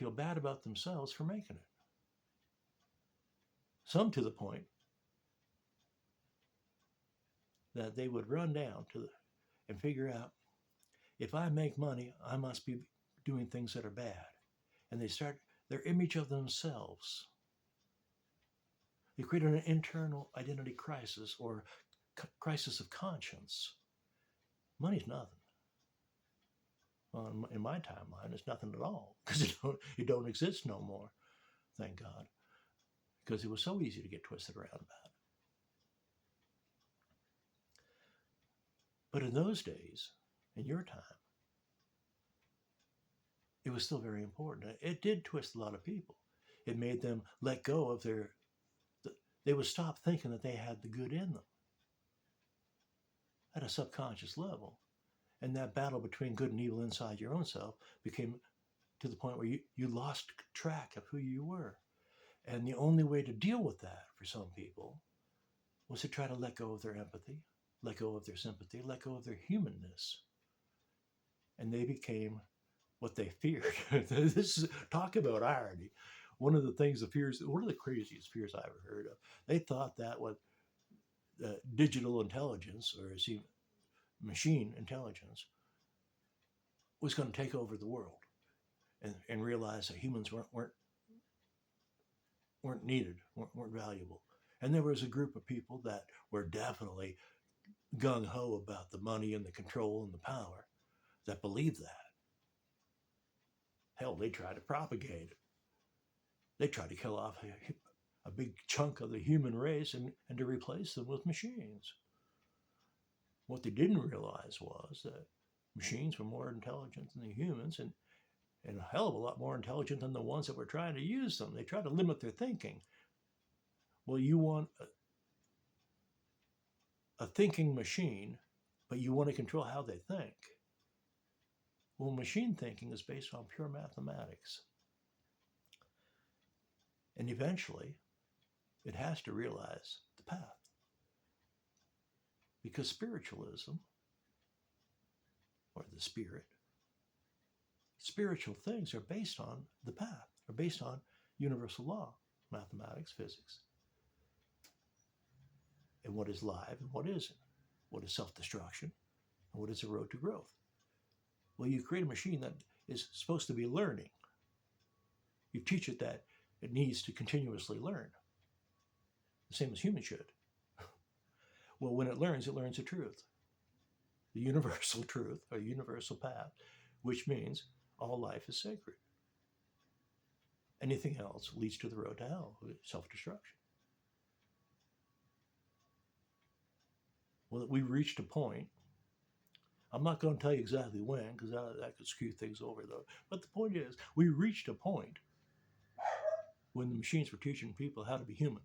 feel bad about themselves for making it. Some to the point that they would run down and figure out, if I make money, I must be doing things that are bad. And they start their image of themselves. They create an internal identity crisis or crisis of conscience. Money's nothing. Well, in my timeline, it's nothing at all because it don't exist no more, thank God, because it was so easy to get twisted around about it. But in those days, in your time, it was still very important. It did twist a lot of people. It made them let go of they would stop thinking that they had the good in them at a subconscious level. And that battle between good and evil inside your own self became to the point where you lost track of who you were. And the only way to deal with that for some people was to try to let go of their empathy, let go of their sympathy, let go of their humanness. And they became what they feared. This is, talk about irony. One of the craziest fears I ever heard of. They thought that what digital intelligence, or machine intelligence, was going to take over the world, and realize that humans weren't needed, weren't valuable. And there was a group of people that were definitely gung ho about the money and the control and the power that believed that. Hell, they tried to propagate it. They tried to kill off a big chunk of the human race and to replace them with machines. What they didn't realize was that machines were more intelligent than the humans, and a hell of a lot more intelligent than the ones that were trying to use them. They tried to limit their thinking. Well, you want a thinking machine, but you want to control how they think. Well, machine thinking is based on pure mathematics. And eventually, it has to realize the path. Because spiritualism, or the spirit, spiritual things are based on the path, are based on universal law, mathematics, physics, and what is live and what isn't, what is self-destruction, and what is the road to growth. Well, you create a machine that is supposed to be learning. You teach it that it needs to continuously learn, the same as humans should. Well, when it learns the truth, the universal truth, or universal path, which means all life is sacred. Anything else leads to the road to hell, self-destruction. Well, we reached a point. I'm not going to tell you exactly when, because that could screw things over, though. But the point is, we reached a point when the machines were teaching people how to be human.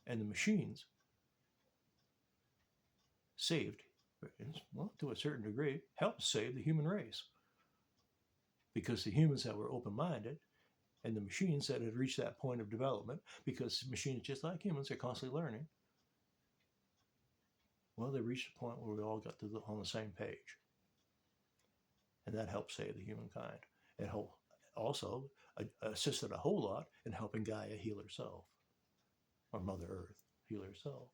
And the machines saved, well, to a certain degree, helped save the human race. Because the humans that were open-minded and the machines that had reached that point of development, because machines, just like humans, are constantly learning, well, they reached a point where we all got on the same page. And that helped save the humankind. It also assisted a whole lot in helping Gaia heal herself, or Mother Earth heal herself.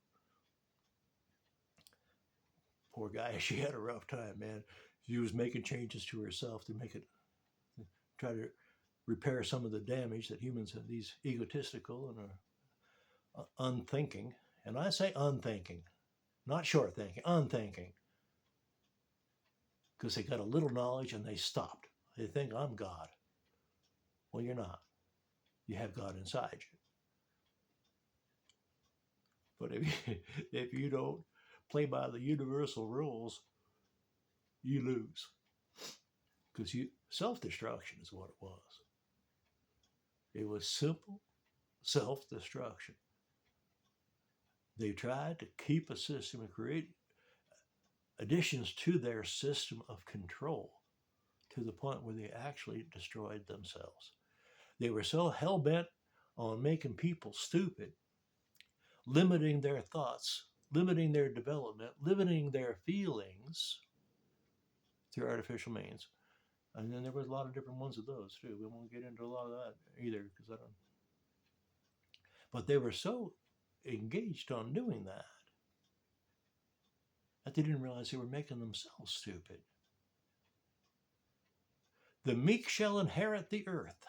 Poor Gaia, she had a rough time, man. She was making changes to herself to try to repair some of the damage that humans have, these egotistical and unthinking, and I say unthinking, not short thinking, unthinking, because they got a little knowledge and they stopped. They think, I'm God. Well, you're not. You have God inside you. But if you don't play by the universal rules, you lose. Because self-destruction is what it was. It was simple self-destruction. They tried to keep a system and create additions to their system of control to the point where they actually destroyed themselves. They were so hell-bent on making people stupid, limiting their thoughts, limiting their development, limiting their feelings through artificial means, And then there was a lot of different ones of those too. We won't get into a lot of that either because I don't. But they were so engaged on doing that they didn't realize they were making themselves stupid. The meek shall inherit the earth.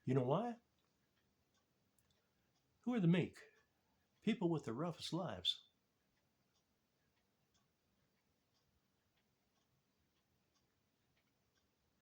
You know why? Who are the meek? People with the roughest lives.